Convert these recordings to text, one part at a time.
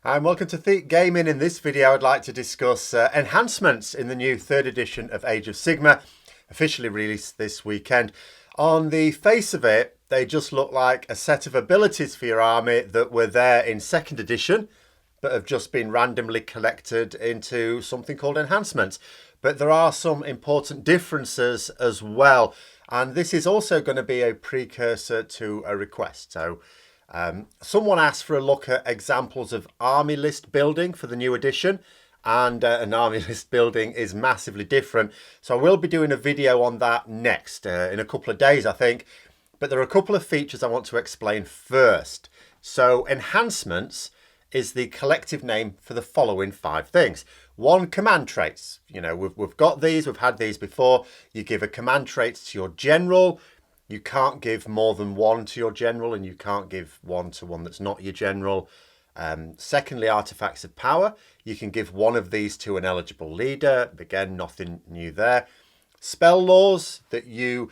Hi and welcome to Thete Gaming. In this video I'd like to discuss enhancements in the new 3rd edition of Age of Sigmar, officially released this weekend. On the face of it, they just look like a set of abilities for your army that were there in 2nd edition, but have just been randomly collected into something called enhancements. But there are some important differences as well, and this is also going to be a precursor to a request. So someone asked for a look at examples of army list building for the new edition, and an army list building is massively different. So I will be doing a video on that next, in a couple of days I think. But there are a couple of features I want to explain first. So enhancements is the collective name for the following 5 things. 1, command traits. You know, we've got these, we've had these before. You give a command trait to your general. You can't give more than 1 to your general, and you can't give 1 to one that's not your general. Secondly, artifacts of power. You can give 1 of these to an eligible leader. Again, nothing new there. Spell laws that you,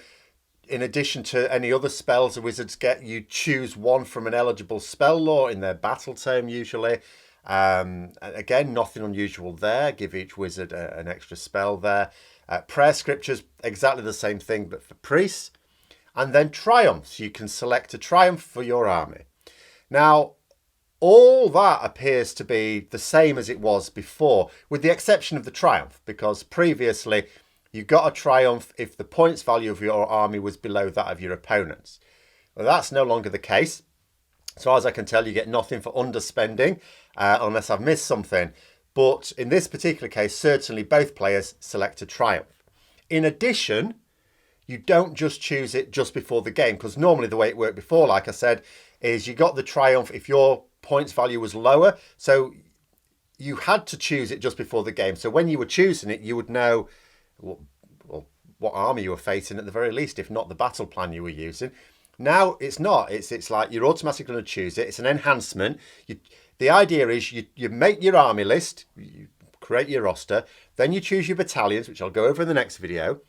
in addition to any other spells the wizards get, you choose 1 from an eligible spell law in their battle tome usually. Again, nothing unusual there. Give each wizard an extra spell there. Prayer scriptures, exactly the same thing, but for priests. And then triumphs. You can select a triumph for your army. Now, all that appears to be the same as it was before, with the exception of the triumph, because previously you got a triumph if the points value of your army was below that of your opponents. Well, that's no longer the case. So as I can tell, you get nothing for underspending, unless I've missed something. But in this particular case, certainly both players select a triumph. In addition, you don't just choose it just before the game, because normally the way it worked before, like I said, is you got the triumph if your points value was lower. So you had to choose it just before the game. So when you were choosing it, you would know what army you were facing at the very least, if not the battle plan you were using. Now it's not. It's like you're automatically going to choose it. It's an enhancement. The idea is you make your army list, you create your roster, then you choose your battalions, which I'll go over in the next video.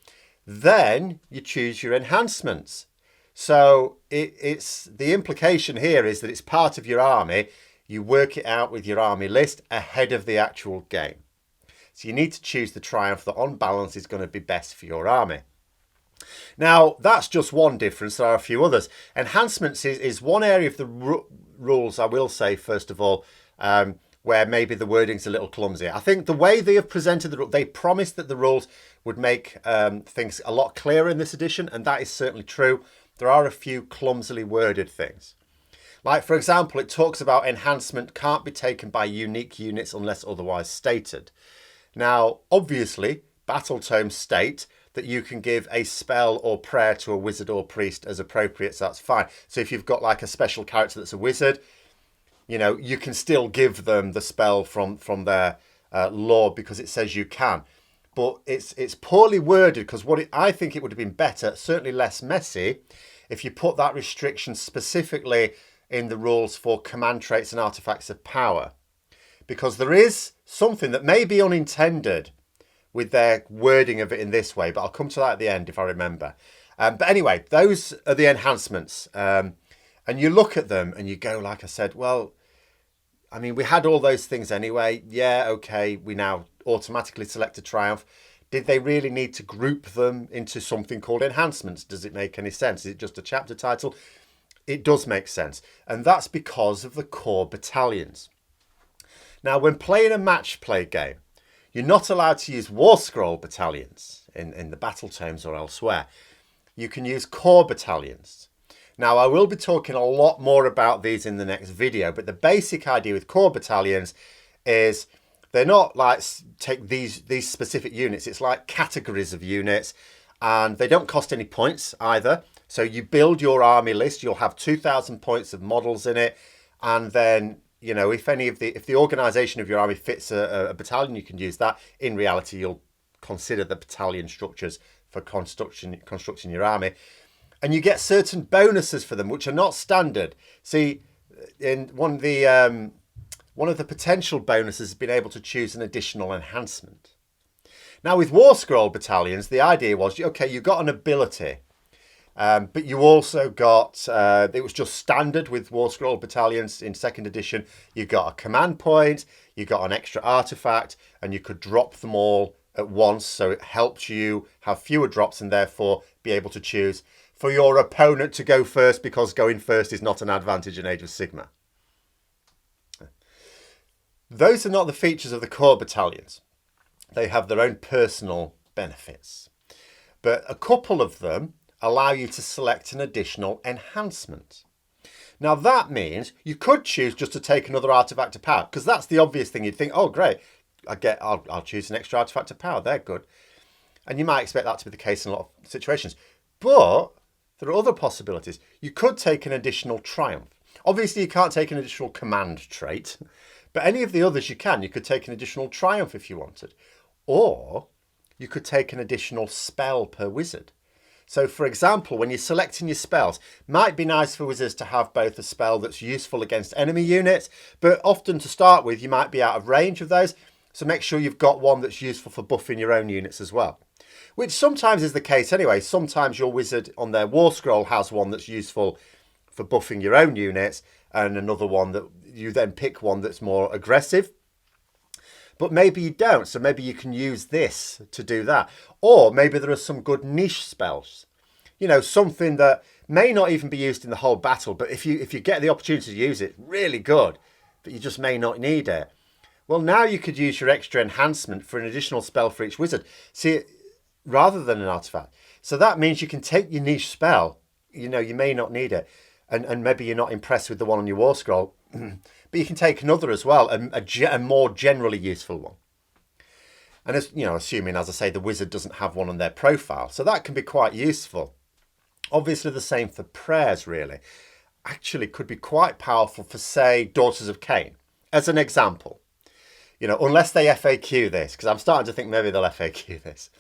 Then you choose your enhancements. So it's the implication here is that it's part of your army. You work it out with your army list ahead of the actual game. So you need to choose the triumph that on balance is going to be best for your army. Now, that's just one difference. There are a few others. Enhancements is one area of the rules, I will say, first of all, where maybe the wording's a little clumsy. I think the way they have presented the rules, they promised that the rules would make things a lot clearer in this edition, and that is certainly true. There are a few clumsily worded things. Like, for example, it talks about enhancement can't be taken by unique units unless otherwise stated. Now, obviously, battle tomes state that you can give a spell or prayer to a wizard or priest as appropriate, so that's fine. So if you've got like a special character that's a wizard, you know, you can still give them the spell from their lore because it says you can. But it's poorly worded, because I think it would have been better, certainly less messy, if you put that restriction specifically in the rules for command traits and artifacts of power. Because there is something that may be unintended with their wording of it in this way, but I'll come to that at the end if I remember. But anyway, those are the enhancements. And you look at them and you go, like I said, well, I mean, we had all those things anyway. Yeah, okay, we now automatically select a triumph. Did they really need to group them into something called enhancements? Does it make any sense? Is it just a chapter title? It does make sense. And that's because of the core battalions. Now, when playing a match play game, you're not allowed to use war scroll battalions in the battle tomes or elsewhere. You can use core battalions. Now, I will be talking a lot more about these in the next video, but the basic idea with core battalions is they're not like take these specific units. It's like categories of units, and they don't cost any points either. So you build your army list, you'll have 2,000 points of models in it, and then, you know, if the organization of your army fits a battalion, you can use that. In reality, you'll consider the battalion structures for constructing your army. And you get certain bonuses for them, which are not standard. See, in one of the potential bonuses has been able to choose an additional enhancement. Now, with War Scroll battalions, the idea was, okay, you got an ability. But you also got, it was just standard with War Scroll battalions in 2nd edition. You got a command point, you got an extra artifact, and you could drop them all at once. So it helps you have fewer drops and therefore be able to choose for your opponent to go first, because going first is not an advantage in Age of Sigmar. Those are not the features of the core battalions. They have their own personal benefits. But a couple of them allow you to select an additional enhancement. Now that means you could choose just to take another artifact to power, because that's the obvious thing. You'd think, oh great, I'll choose an extra artifact to power, they're good. And you might expect that to be the case in a lot of situations. But there are other possibilities. You could take an additional triumph. Obviously you can't take an additional command trait, but any of the others you can. You could take an additional triumph if you wanted. Or you could take an additional spell per wizard. So for example, when you're selecting your spells, might be nice for wizards to have both a spell that's useful against enemy units, but often to start with, you might be out of range of those. So make sure you've got one that's useful for buffing your own units as well. Which sometimes is the case anyway. Sometimes your wizard on their War Scroll has one that's useful for buffing your own units, and another one that you then pick one that's more aggressive. But maybe you don't, so maybe you can use this to do that. Or maybe there are some good niche spells. You know, something that may not even be used in the whole battle, but if you get the opportunity to use it, really good, but you just may not need it. Well, now you could use your extra enhancement for an additional spell for each wizard. See, rather than an artifact. So that means you can take your niche spell, you know, you may not need it, and maybe you're not impressed with the one on your War Scroll, but you can take another as well, a more generally useful one. And as you know, assuming, as I say, the wizard doesn't have one on their profile, so that can be quite useful. Obviously the same for prayers, really. Actually could be quite powerful for, say, Daughters of Cain, as an example. You know, unless they FAQ this, because I'm starting to think maybe they'll FAQ this.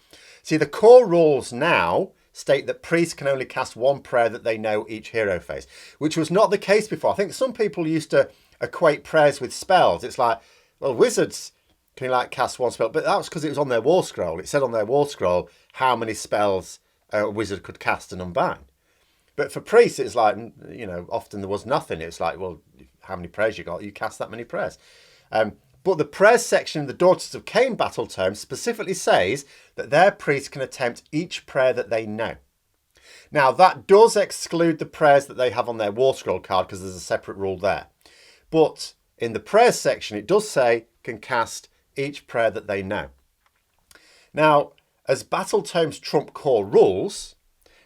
See, the core rules now state that priests can only cast one prayer that they know each hero phase, which was not the case before. I think some people used to equate prayers with spells. It's like, well, wizards can like cast one spell, but that was because it was on their War Scroll. It said on their War Scroll how many spells a wizard could cast and unbind. But for priests, it's like, you know, often there was nothing. It's like, well, how many prayers you got? You cast that many prayers. But the prayers section of the Daughters of Cain battle tome specifically says that their priests can attempt each prayer that they know. Now, that does exclude the prayers that they have on their War Scroll card, because there's a separate rule there. But in the prayers section, it does say can cast each prayer that they know. Now, as battle tomes trump core rules,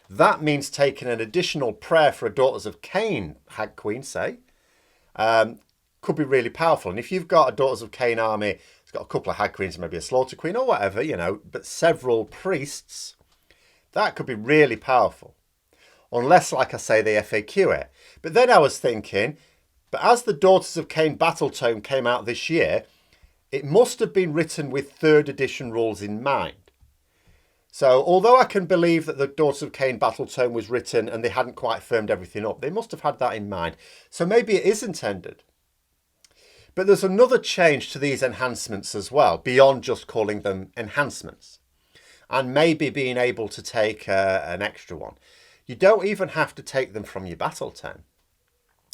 that means taking an additional prayer for a Daughters of Cain Hag Queen, say, could be really powerful. And if you've got a Daughters of Cain army, it's got a couple of Hag Queens, maybe a Slaughter Queen or whatever, you know, but several priests, that could be really powerful. Unless, like I say, they FAQ it. But then I was thinking, but as the Daughters of Cain battle tome came out this year, it must have been written with 3rd edition rules in mind. So although I can believe that the Daughters of Cain battle tome was written and they hadn't quite firmed everything up, they must have had that in mind. So maybe it is intended. But there's another change to these enhancements as well, beyond just calling them enhancements. And maybe being able to take an extra one. You don't even have to take them from your battle tome.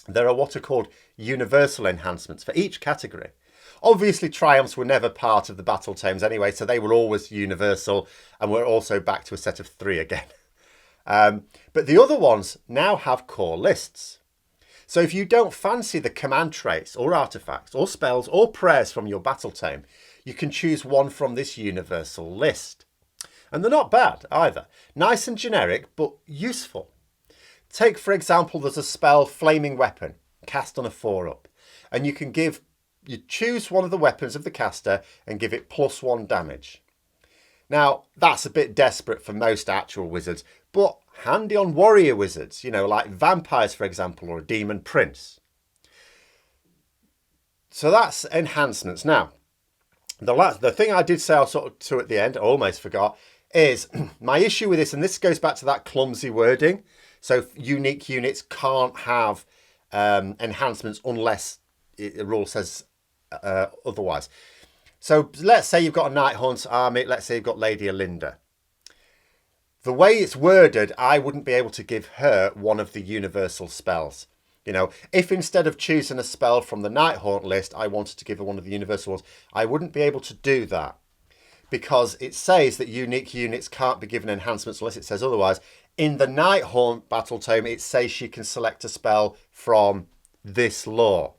There are what are called universal enhancements for each category. Obviously, triumphs were never part of the battle tomes anyway, so they were always universal, and we're also back to a set of 3 again. But the other ones now have core lists. So if you don't fancy the command traits or artifacts or spells or prayers from your battle tome, you can choose one from this universal list. And they're not bad either. Nice and generic, but useful. Take, for example, there's a spell, Flaming Weapon, cast on a 4-up. And you choose one of the weapons of the caster and give it +1 damage. Now, that's a bit desperate for most actual wizards, but handy on warrior wizards, you know, like vampires, for example, or a demon prince. So that's enhancements. Now, the thing I did say I'll sort of to at the end, I almost forgot, is my issue with this, and this goes back to that clumsy wording. So unique units can't have enhancements unless the rule says otherwise. So let's say you've got a Night Hunt army. Let's say you've got Lady Alinda. The way it's worded, I wouldn't be able to give her one of the universal spells. You know, if instead of choosing a spell from the Nighthaunt list, I wanted to give her one of the universal ones, I wouldn't be able to do that because it says that unique units can't be given enhancements unless it says otherwise. In the Nighthaunt battle tome, it says she can select a spell from this lore.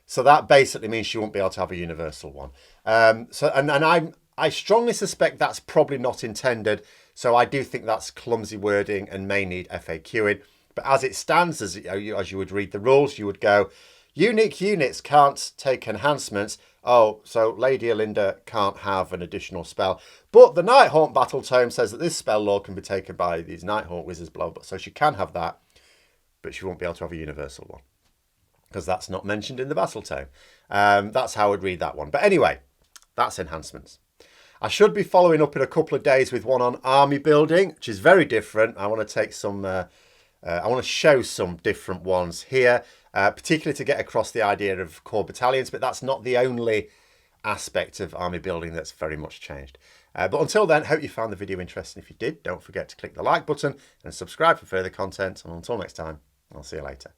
So that basically means she won't be able to have a universal one. I strongly suspect that's probably not intended. So I do think that's clumsy wording and may need FAQing. But as it stands, as you would read the rules, you would go, unique units can't take enhancements. Oh, so Lady Alinda can't have an additional spell. But the Nighthaunt battle tome says that this spell lore can be taken by these Nighthaunt wizards, blah, blah. So she can have that, but she won't be able to have a universal one because that's not mentioned in the battle tome. That's how I would read that one. But anyway, that's enhancements. I should be following up in a couple of days with one on army building, which is very different. I want to take some... I want to show some different ones here, particularly to get across the idea of core battalions, but that's not the only aspect of army building that's very much changed. But until then, hope you found the video interesting. If you did, don't forget to click the like button and subscribe for further content. And until next time, I'll see you later.